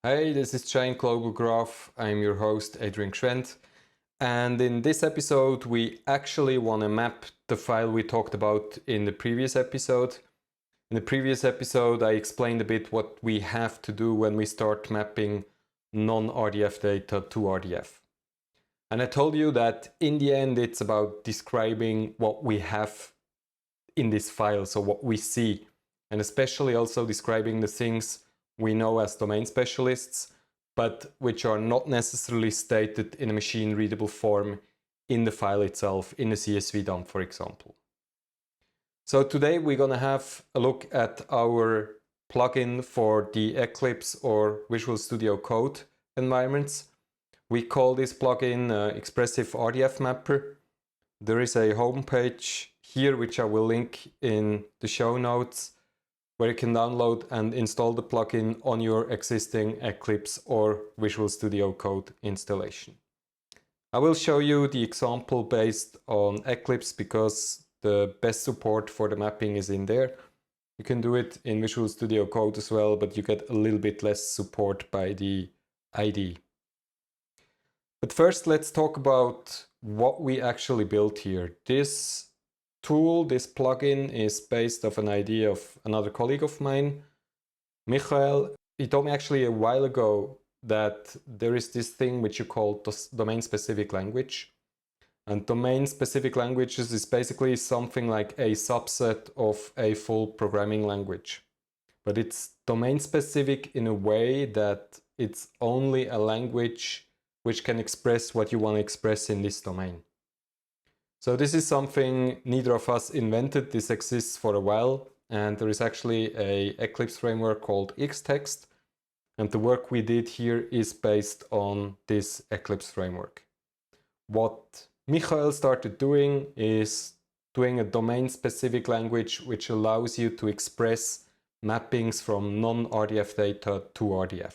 Hey, this is Giant Global Graph. I'm your host, Adrian Gschwendt. And in this episode, we actually want to map the file we talked about in the previous episode. In the previous episode, I explained a bit what we have to do when we start mapping non-RDF data to RDF. And I told you that in the end, it's about describing what we have in this file, so what we see, and especially also describing the things we know as domain specialists, but which are not necessarily stated in a machine-readable form in the file itself, in a CSV dump, for example. So today we're going to have a look at our plugin for the Eclipse or Visual Studio Code environments. We call this plugin Expressive Rdf Mapper. There is a homepage here, which I will link in the show notes, where you can download and install the plugin on your existing Eclipse or Visual Studio Code installation. I will show you the example based on Eclipse because the best support for the mapping is in there. You can do it in Visual Studio Code as well, but you get a little bit less support by the IDE. But first, let's talk about what we actually built here. This tool, this plugin, is based off an idea of another colleague of mine, Michael. He told me actually a while ago that there is this thing which you call domain-specific language. And domain-specific languages is basically something like a subset of a full programming language. But it's domain-specific in a way that it's only a language which can express what you want to express in this domain. So this is something neither of us invented. This exists for a while, and there is actually an Eclipse framework called Xtext, and the work we did here is based on this Eclipse framework. What Michael started doing is doing a domain-specific language which allows you to express mappings from non-RDF data to RDF.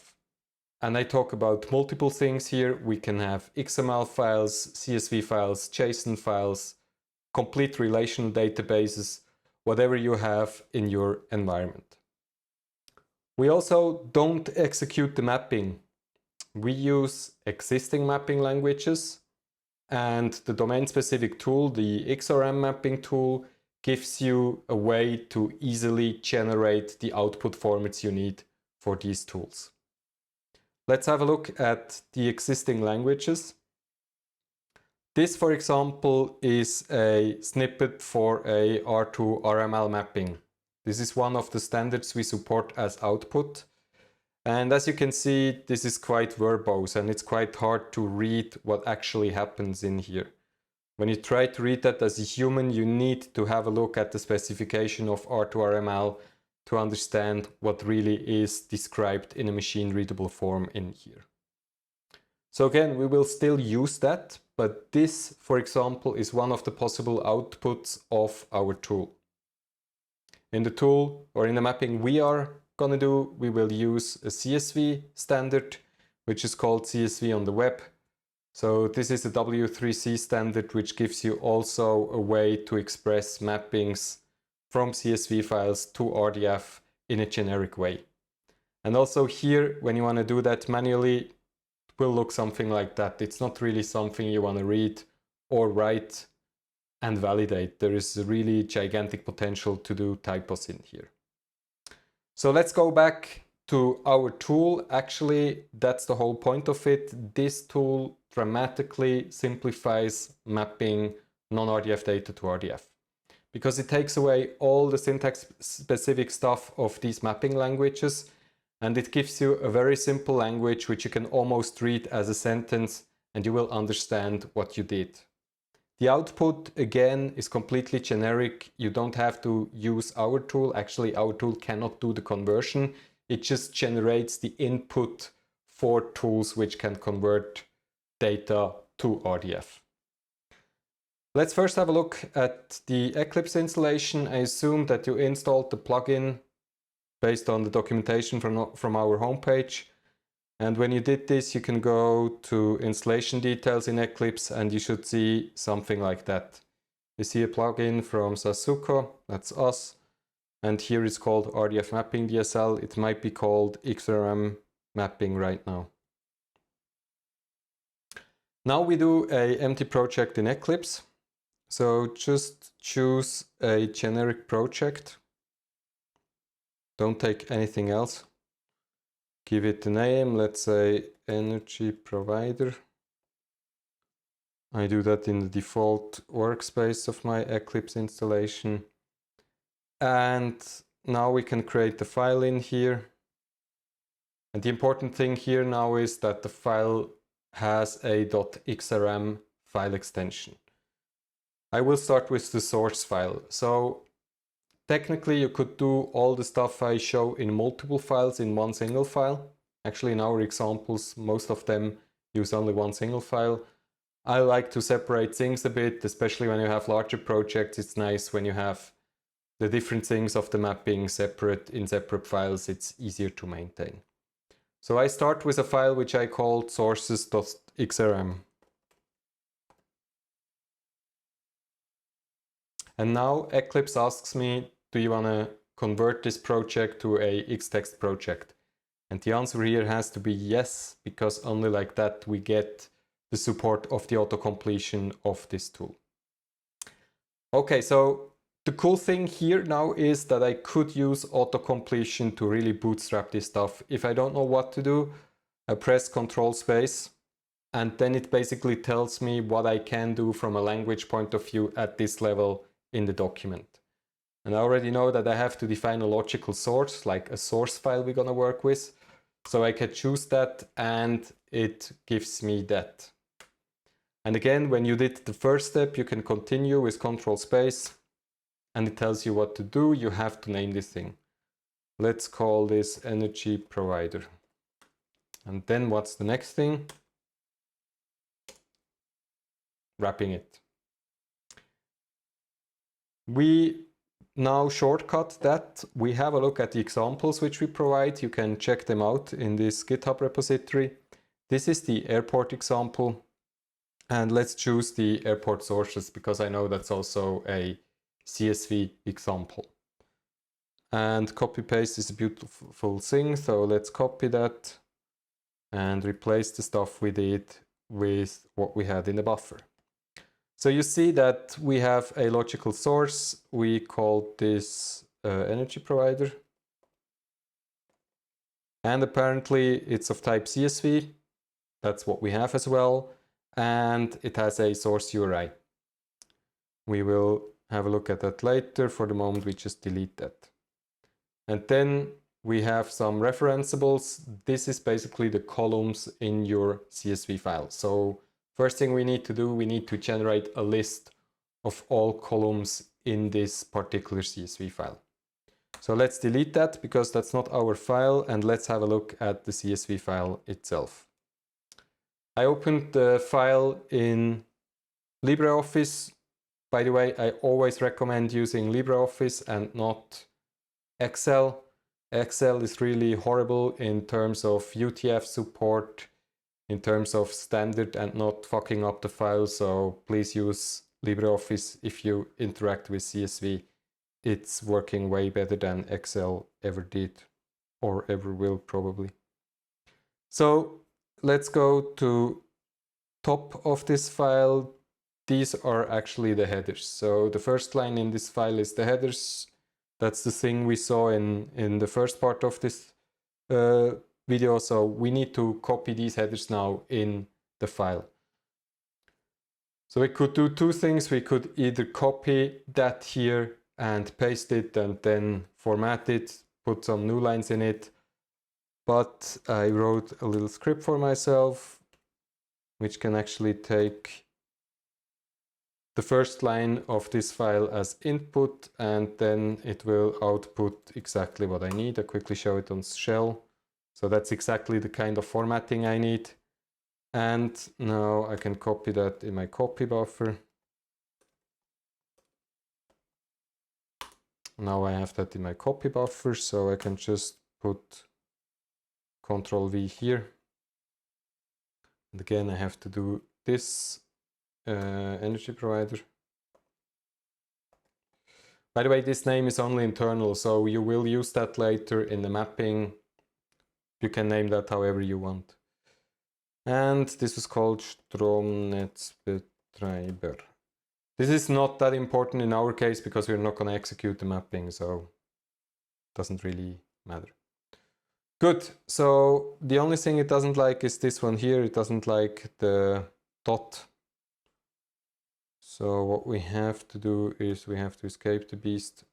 And I talk about multiple things here. We can have XML files, CSV files, JSON files, complete relational databases, whatever you have in your environment. We also don't execute the mapping. We use existing mapping languages, and the domain-specific tool, the XRM mapping tool, gives you a way to easily generate the output formats you need for these tools. Let's have a look at the existing languages. This, for example, is a snippet for a R2 RML mapping. This is one of the standards we support as output. And as you can see, this is quite verbose and it's quite hard to read what actually happens in here. When you try to read that as a human, you need to have a look at the specification of R2 RML to understand what really is described in a machine-readable form in here. So again, we will still use that, but this, for example, is one of the possible outputs of our tool. In the tool, or in the mapping we are going to do, we will use a CSV standard, which is called CSV on the web. So this is a W3C standard, which gives you also a way to express mappings from CSV files to RDF in a generic way. And also here, when you want to do that manually, it will look something like that. It's not really something you want to read or write and validate. There is a really gigantic potential to do typos in here. So let's go back to our tool. Actually, that's the whole point of it. This tool dramatically simplifies mapping non-RDF data to RDF, because it takes away all the syntax-specific stuff of these mapping languages, and it gives you a very simple language which you can almost read as a sentence and you will understand what you did. The output, again, is completely generic. You don't have to use our tool. Actually, our tool cannot do the conversion. It just generates the input for tools which can convert data to RDF. Let's first have a look at the Eclipse installation. I assume that you installed the plugin based on the documentation from our homepage. And when you did this, you can go to installation details in Eclipse and you should see something like that. You see a plugin from Sasuko, that's us. And here it's called RDF Mapping DSL. It might be called XRM mapping right now. Now we do an empty project in Eclipse. So just choose a generic project. Don't take anything else. Give it a name, let's say energy provider. I do that in the default workspace of my Eclipse installation. And now we can create the file in here. And the important thing here now is that the file has a .xrm file extension. I will start with the source file. So technically you could do all the stuff I show in multiple files in one single file. Actually in our examples, most of them use only one single file. I like to separate things a bit, especially when you have larger projects. It's nice when you have the different things of the mapping separate in separate files. It's easier to maintain. So I start with a file which I called sources.xrm. And now Eclipse asks me, do you want to convert this project to a Xtext project? And the answer here has to be yes, because only like that we get the support of the auto-completion of this tool. Okay, so the cool thing here now is that I could use auto-completion to really bootstrap this stuff. If I don't know what to do, I press Control Space, and then it basically tells me what I can do from a language point of view at this level in the document. And I already know that I have to define a logical source, like a source file we're gonna work with. So I can choose that and it gives me that. And again, when you did the first step, you can continue with Control Space and it tells you what to do. You have to name this thing. Let's call this energy provider. And then what's the next thing? Wrapping it. We now shortcut that. We have a look at the examples which we provide. You can check them out in this GitHub repository. This is the airport example. And let's choose the airport sources because I know that's also a CSV example. And copy paste is a beautiful thing. So let's copy that and replace the stuff we did with what we had in the buffer. So you see that we have a logical source. We call this energy provider. And apparently it's of type CSV. That's what we have as well. And it has a source URI. We will have a look at that later. For the moment, we just delete that. And then we have some referenceables. This is basically the columns in your CSV file. So first thing we need to do, we need to generate a list of all columns in this particular CSV file. So let's delete that because that's not our file, and let's have a look at the CSV file itself. I opened the file in LibreOffice. By the way, I always recommend using LibreOffice and not Excel. Excel is really horrible in terms of UTF support, in terms of standard and not fucking up the file. So please use LibreOffice if you interact with CSV. It's working way better than Excel ever did or ever will probably. So let's go to top of this file. These are actually the headers. So the first line in this file is the headers. That's the thing we saw in the first part of this video. So we need to copy these headers now in the file. So we could do two things. We could either copy that here and paste it and then format it, put some new lines in it. But I wrote a little script for myself, which can actually take the first line of this file as input, and then it will output exactly what I need. I quickly show it on shell. So that's exactly the kind of formatting I need. And now I can copy that in my copy buffer. Now I have that in my copy buffer, so I can just put Control V here. And again, I have to do this energy provider. By the way, this name is only internal, so you will use that later in the mapping. You can name that however you want. And this is called Stromnetzbetreiber. This is not that important in our case because we're not going to execute the mapping, so it doesn't really matter. Good, so the only thing it doesn't like is this one here. It doesn't like the dot. So what we have to do is we have to escape the beast.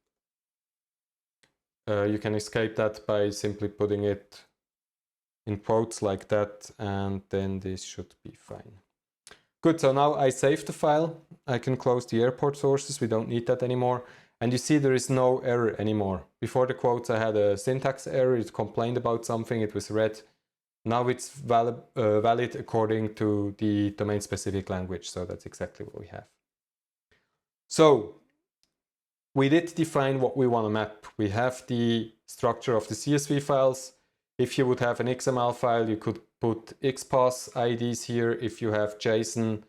You can escape that by simply putting it in quotes like that, and then this should be fine. Good, so now I saved the file. I can close the airport sources. We don't need that anymore. And you see there is no error anymore. Before the quotes I had a syntax error. It complained about something. It was red. Now it's valid according to the domain-specific language. So that's exactly what we have. So we did define what we want to map. We have the structure of the CSV files. If you would have an XML file, you could put XPath IDs here. If you have JSON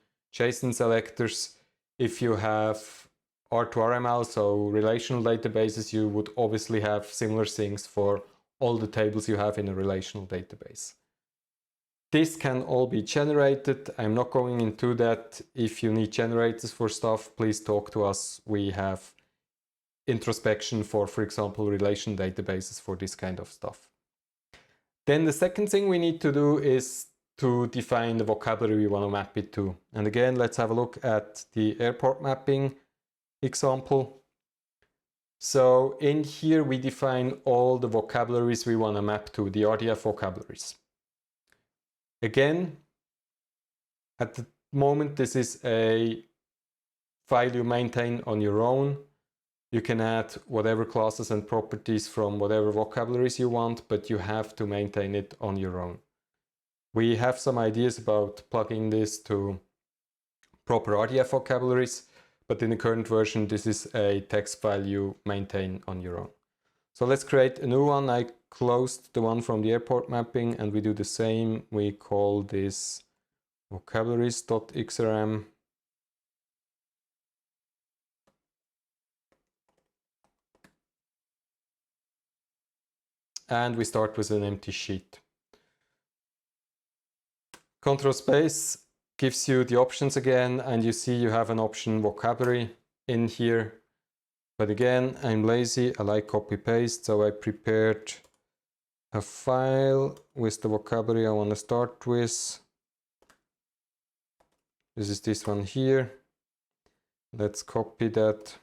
selectors. If you have R2RML, so relational databases, you would obviously have similar things for all the tables you have in a relational database. This can all be generated. I'm not going into that. If you need generators for stuff, please talk to us. We have introspection for example, relation databases for this kind of stuff. Then the second thing we need to do is to define the vocabulary we want to map it to. And again, let's have a look at the airport mapping example. So in here we define all the vocabularies we want to map to, the RDF vocabularies. Again, at the moment this is a file you maintain on your own. You can add whatever classes and properties from whatever vocabularies you want, but you have to maintain it on your own. We have some ideas about plugging this to proper RDF vocabularies, but in the current version, this is a text file you maintain on your own. So let's create a new one. I closed the one from the airport mapping and we do the same. We call this vocabularies.xrm. And we start with an empty sheet. Control space gives you the options again, and you see you have an option vocabulary in here. But again, I'm lazy, I like copy paste, so I prepared a file with the vocabulary I want to start with. This is this one here. Let's copy that.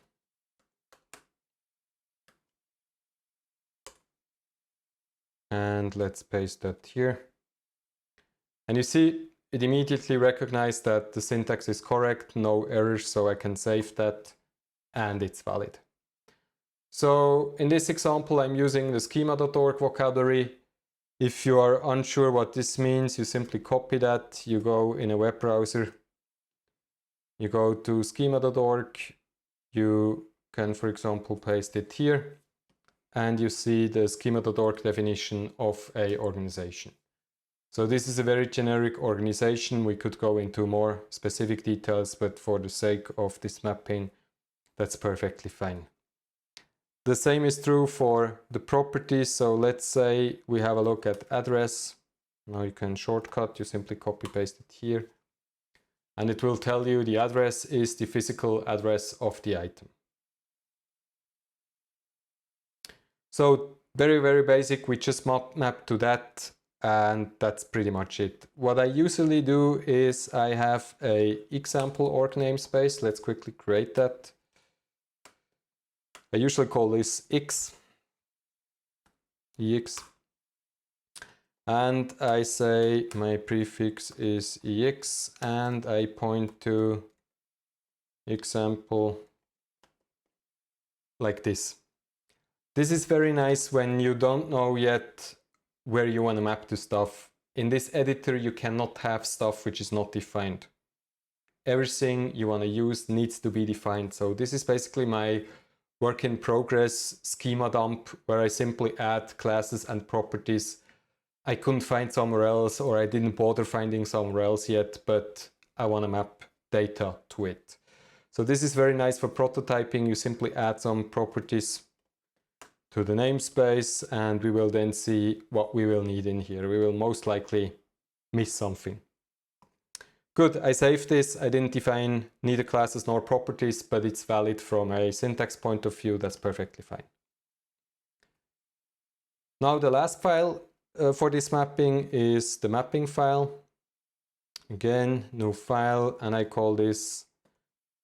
And let's paste that here. And you see, it immediately recognized that the syntax is correct, no errors, so I can save that and it's valid. So in this example, I'm using the schema.org vocabulary. If you are unsure what this means, you simply copy that. You go in a web browser, you go to schema.org, you can, for example, paste it here, and you see the schema.org definition of an organization. So this is a very generic organization. We could go into more specific details, but for the sake of this mapping, that's perfectly fine. The same is true for the properties. So let's say we have a look at address. Now you can shortcut, you simply copy paste it here. And it will tell you the address is the physical address of the item. So very, very basic. We just map to that. And that's pretty much it. What I usually do is I have an example org namespace. Let's quickly create that. I usually call this EX. And I say my prefix is EX and I point to example like this. This is very nice when you don't know yet where you want to map to stuff. In this editor, you cannot have stuff which is not defined. Everything you want to use needs to be defined. So this is basically my work in progress schema dump, where I simply add classes and properties I couldn't find somewhere else, or I didn't bother finding somewhere else yet, but I want to map data to it. So this is very nice for prototyping. You simply add some properties to the namespace, and we will then see what we will need in here. We will most likely miss something. Good, I saved this. I didn't define neither classes nor properties, but it's valid from a syntax point of view. That's perfectly fine. Now the last file for this mapping is the mapping file. Again, new file, and I call this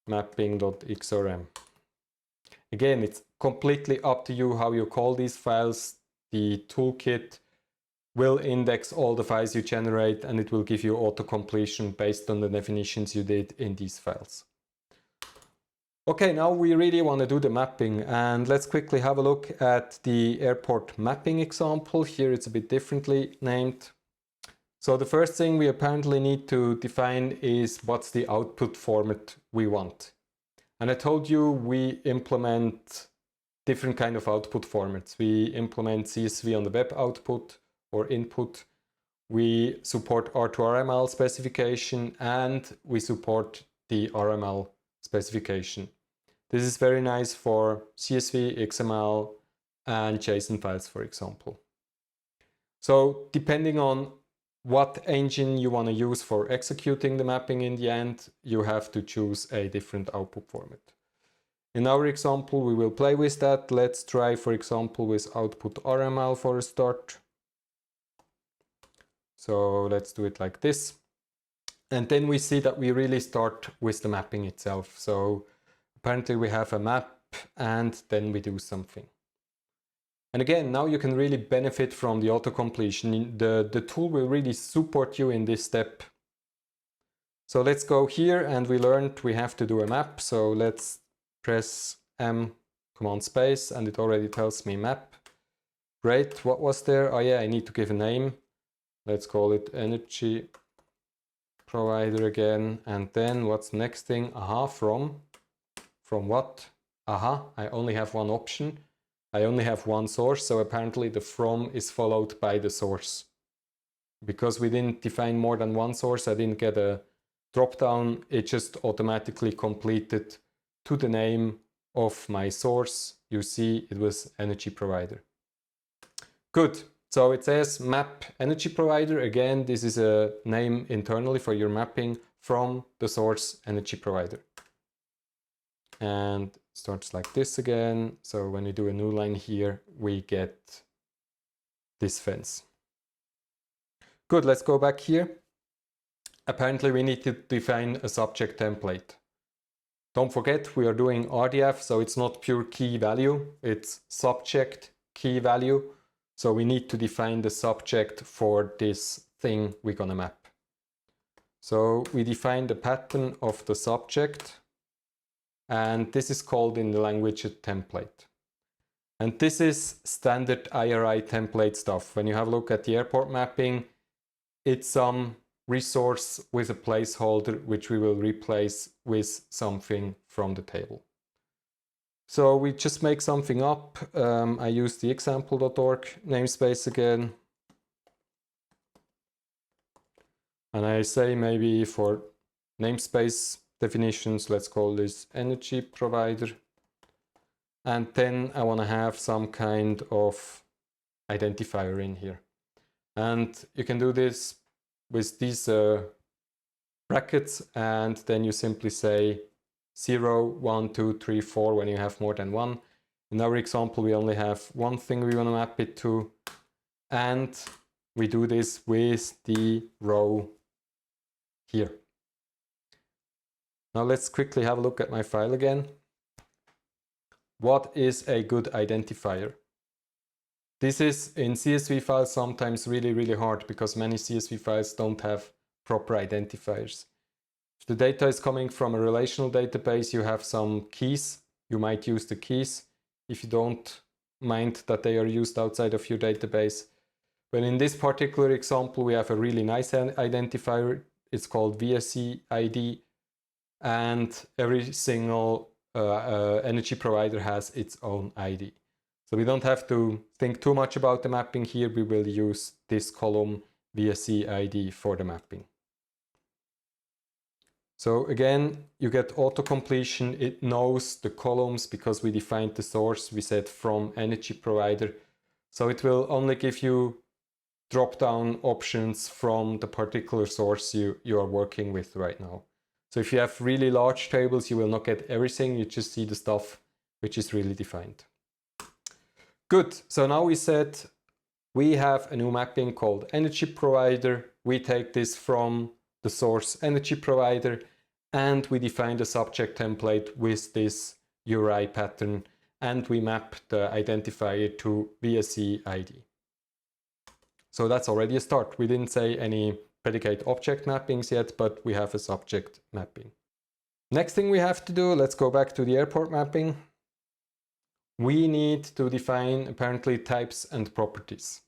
mapping.xrm. Again, it's completely up to you how you call these files. The toolkit will index all the files you generate, and it will give you auto-completion based on the definitions you did in these files. Okay, now we really want to do the mapping, and let's quickly have a look at the airport mapping example. Here it's a bit differently named. So the first thing we apparently need to define is what's the output format we want. And I told you we implement different kind of output formats. We implement CSV on the web output or input. We support R2RML specification, and we support the RML specification. This is very nice for CSV, XML, and JSON files, for example. So depending on what engine you want to use for executing the mapping in the end, you have to choose a different output format. In our example, we will play with that. Let's try, for example, with output RML for a start. So let's do it like this. And then we see that we really start with the mapping itself. So apparently we have a map, and then we do something. And again, now you can really benefit from the auto-completion. The tool will really support you in this step. So let's go here, and we learned we have to do a map. So let's press M command space, and it already tells me map. Great, what was there? Oh yeah, I need to give a name. Let's call it energy provider again. And then what's the next thing? Aha, from what? Aha, I only have one option. I only have one source, so apparently the from is followed by the source. Because we didn't define more than one source, I didn't get a drop-down. It just automatically completed to the name of my source. You see, it was energy provider. Good. So it says map energy provider. Again, this is a name internally for your mapping from the source energy provider. And starts like this again. So when we do a new line here, we get this fence. Good, let's go back here. Apparently we need to define a subject template. Don't forget, we are doing RDF, so it's not pure key value, it's subject key value. So we need to define the subject for this thing we're gonna map. So we define the pattern of the subject, and this is called in the language a template. And this is standard IRI template stuff. When you have a look at the airport mapping, it's some resource with a placeholder which we will replace with something from the table. So we just make something up. I use the example.org namespace again. And I say maybe for namespace definitions, let's call this energy provider. And then I want to have some kind of identifier in here. And you can do this with these brackets, and then you simply say 0, 1, 2, 3, 4 when you have more than one. In our example, we only have one thing we want to map it to, and we do this with the row here. Now let's quickly have a look at my file again. What is a good identifier? This is in CSV files sometimes really hard because many CSV files don't have proper identifiers. If the data is coming from a relational database, you have some keys. You might use the keys if you don't mind that they are used outside of your database. But in this particular example, we have a really nice identifier. It's called VSE ID, and every single energy provider has its own ID. So we don't have to think too much about the mapping here. We will use this column VSE ID for the mapping. So again, you get auto completion. It knows the columns because we defined the source. We said from energy provider. So it will only give you drop-down options from the particular source you are working with right now. So if you have really large tables, you will not get everything. You just see the stuff which is really defined. Good. So now we said we have a new mapping called energy provider. We take this from the source energy provider, and we define the subject template with this URI pattern, and we map the identifier to VSE ID. So that's already a start. We didn't say any predicate object mappings yet, but we have a subject mapping. Next thing we have to do, let's go back to the airport mapping. We need to define apparently types and properties.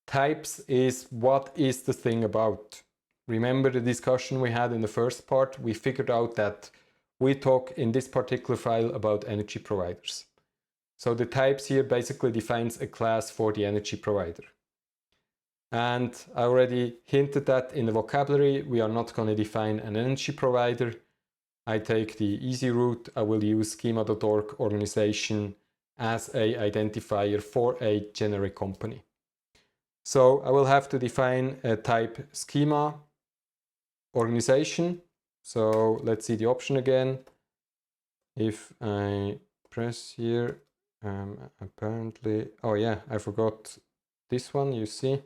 Types is what is the thing about. Remember the discussion we had in the first part? We figured out that we talk in this particular file about energy providers. So the types here basically defines a class for the energy provider. And I already hinted that in the vocabulary, we are not going to define an energy provider. I take the easy route. I will use schema.org organization as a identifier for a generic company. So I will have to define a type schema organization. So let's see the option again. If I press here, apparently, oh yeah, I forgot this one, you see.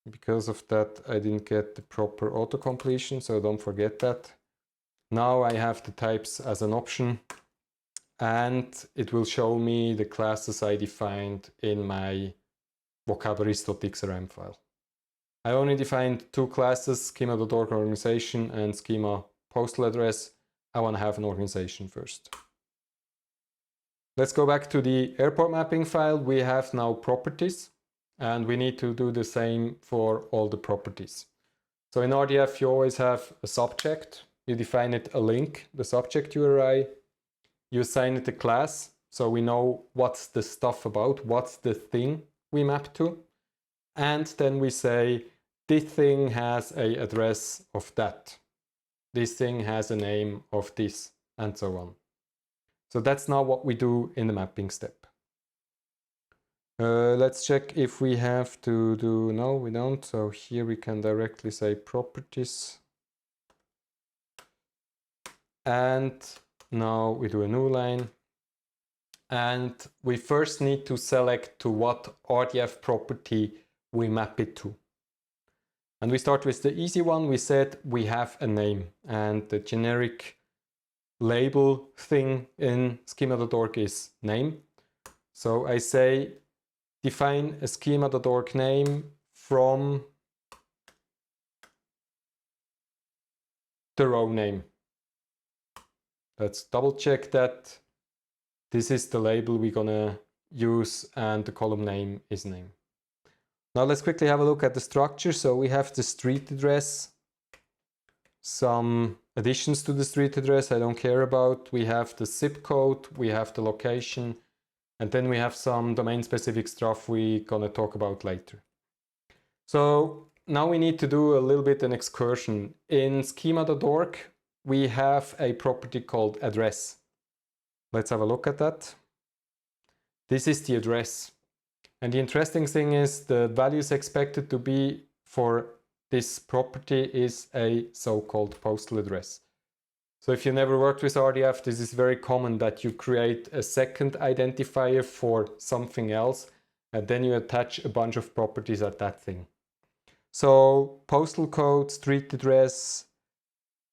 Because of that, I didn't get the proper auto-completion, so don't forget that. Now I have the types as an option, and it will show me the classes I defined in my vocabulary.xrm file. I only defined two classes, schema.org organization and schema postal address. I want to have an organization first. Let's go back to the airport mapping file. We have now properties, and we need to do the same for all the properties. So in RDF, you always have a subject. You define it a link, the subject URI. You assign it a class, so we know what's the stuff about, what's the thing we map to. And then we say, this thing has an address of that. This thing has a name of this, and so on. So that's now what we do in the mapping step. Let's check if we have to do, no, we don't. So here we can directly say properties. And now we do a new line. And we first need to select to what RDF property we map it to. And we start with the easy one. We said we have a name, and the generic label thing in schema.org is name. So I say define a schema.org name from the row name. Let's double check that this is the label we're gonna use, and the column name is name. Now let's quickly have a look at the structure. So we have the street address, some additions to the street address I don't care about. We have the zip code, we have the location, and then we have some domain specific stuff we're gonna talk about later. So now we need to do a little bit an excursion. In schema.org, we have a property called address. Let's have a look at that. This is the address. And the interesting thing is the values expected to be for this property is a so-called postal address. So if you never worked with RDF, this is very common that you create a second identifier for something else, and then you attach a bunch of properties at that thing. So postal code, street address,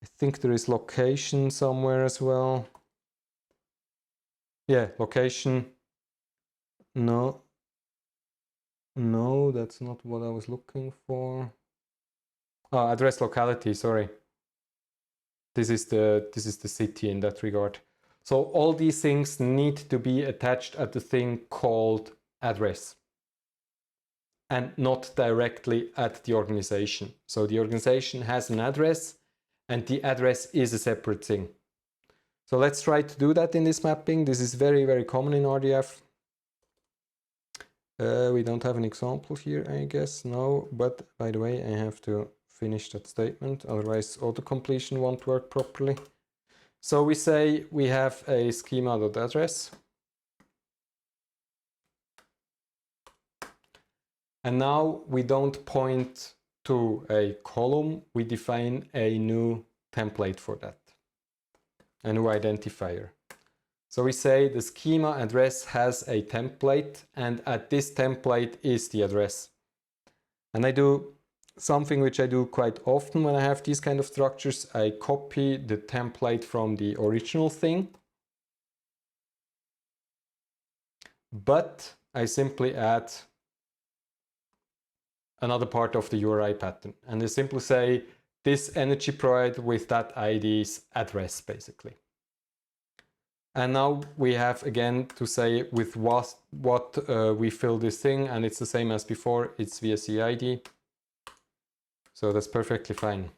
I think there is location somewhere as well. Yeah, location. No, that's not what I was looking for. Oh, address locality, sorry. This is the city in that regard. So all these things need to be attached at the thing called address, and not directly at the organization. So the organization has an address, and the address is a separate thing. So let's try to do that in this mapping. This is very, very common in RDF. We don't have an example here, I guess. No, but by the way, I have to finish that statement, otherwise autocompletion won't work properly. So we say we have a schema.address. And now we don't point to a column, we define a new template for that, a new identifier. So we say the schema address has a template, and at this template is the address. And I do something which I do quite often when I have these kind of structures. I copy the template from the original thing, but I simply add another part of the URI pattern. And I simply say this energy provider with that ID's address, basically. And now we have again to say with what we fill this thing, and it's the same as before, it's VSE ID. So that's perfectly fine.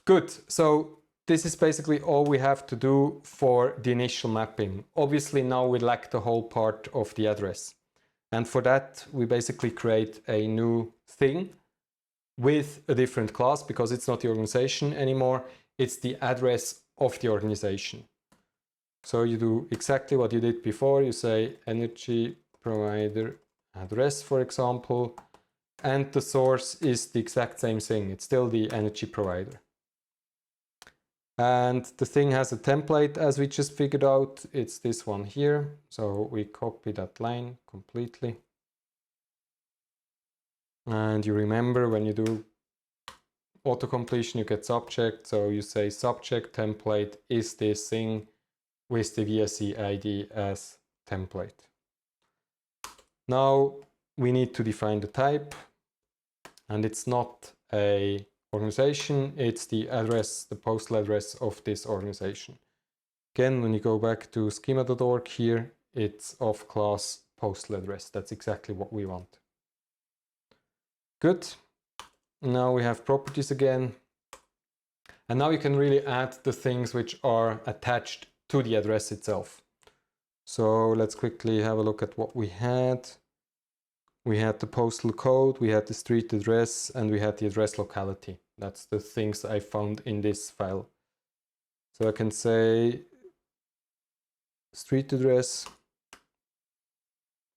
Good, so this is basically all we have to do for the initial mapping. Obviously now we lack the whole part of the address. And for that, we basically create a new thing with a different class, because it's not the organization anymore, it's the address of the organization. So you do exactly what you did before. You say energy provider address, for example, and the source is the exact same thing. It's still the energy provider. And the thing has a template, as we just figured out. It's this one here. So we copy that line completely. And you remember when you do autocompletion, you get subject. So you say subject template is this thing with the VSE ID as template. Now we need to define the type, and it's not a organization, it's the address, the postal address of this organization. Again, when you go back to schema.org here, it's of class postal address. That's exactly what we want. Good. Now we have properties again. And now you can really add the things which are attached to the address itself. So let's quickly have a look at what we had. We had the postal code, we had the street address, and we had the address locality. That's the things I found in this file. So I can say street address,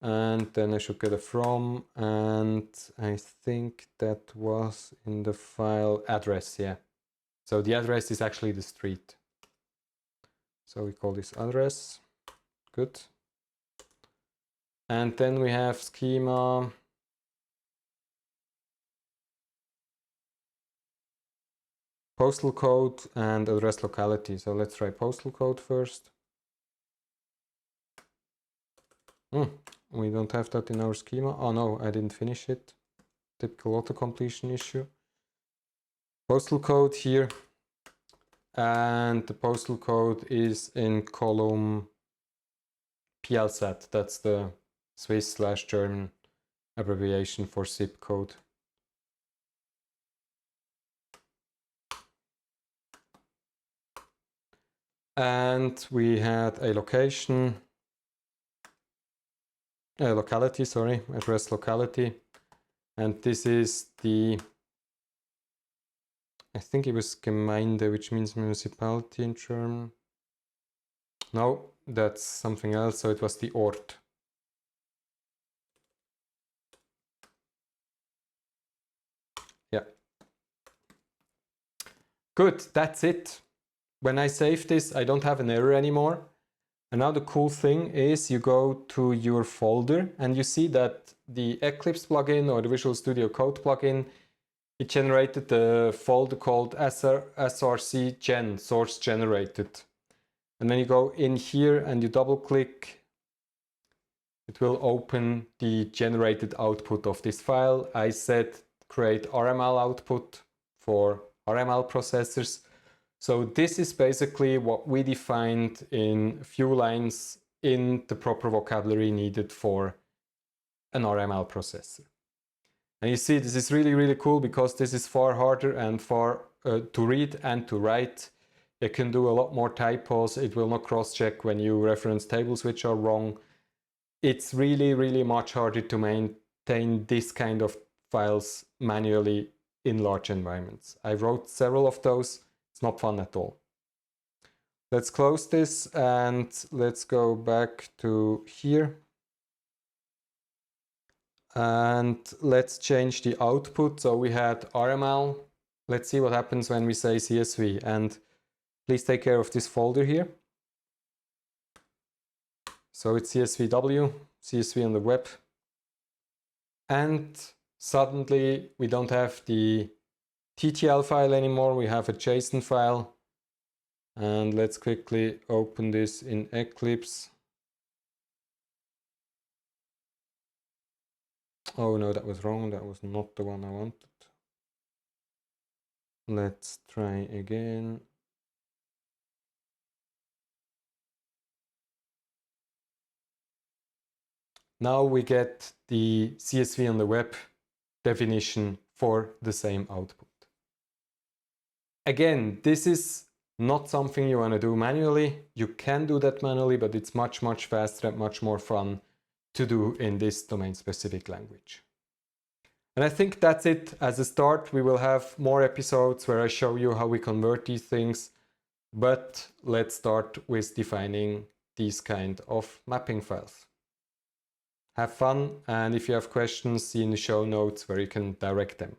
and then I should get a from, and I think that was in the file address, yeah. So the address is actually the street. So we call this address. Good. And then we have schema postal code and address locality. So let's try postal code first. We don't have that in our schema. Oh no, I didn't finish it. Typical autocompletion issue. Postal code here. And the postal code is in column PLSAT. That's the Swiss/German abbreviation for zip code. And we had a location, locality, sorry, address locality. And this is the, I think it was Gemeinde, which means municipality in German. No, that's something else. So it was the Ort. Yeah. Good, that's it. When I save this, I don't have an error anymore. And now the cool thing is you go to your folder and you see that the Eclipse plugin or the Visual Studio Code plugin, it generated the folder called src gen, source generated. And when you go in here and you double click, it will open the generated output of this file. I said create Rml output for RML processors. So this is basically what we defined in a few lines in the proper vocabulary needed for an RML processor. And you see, this is really, really cool because this is far harder and far to read and to write. It can do a lot more typos. It will not cross-check when you reference tables which are wrong. It's really, really much harder to maintain this kind of files manually in large environments. I wrote several of those. It's not fun at all. Let's close this and let's go back to here. And let's change the output. So we had RML. Let's see what happens when we say CSV. And please take care of this folder here. So it's CSVW, CSV on the web. And suddenly we don't have the TTL file anymore. We have a JSON file. And let's quickly open this in Eclipse. Oh no, that was wrong. That was not the one I wanted. Let's try again. Now we get the CSV on the web definition for the same output. Again, this is not something you want to do manually. You can do that manually, but it's much, much faster and much more fun to do in this domain-specific language. And I think that's it as a start. We will have more episodes where I show you how we convert these things, but let's start with defining these kind of mapping files. Have fun, and if you have questions, see in the show notes where you can direct them.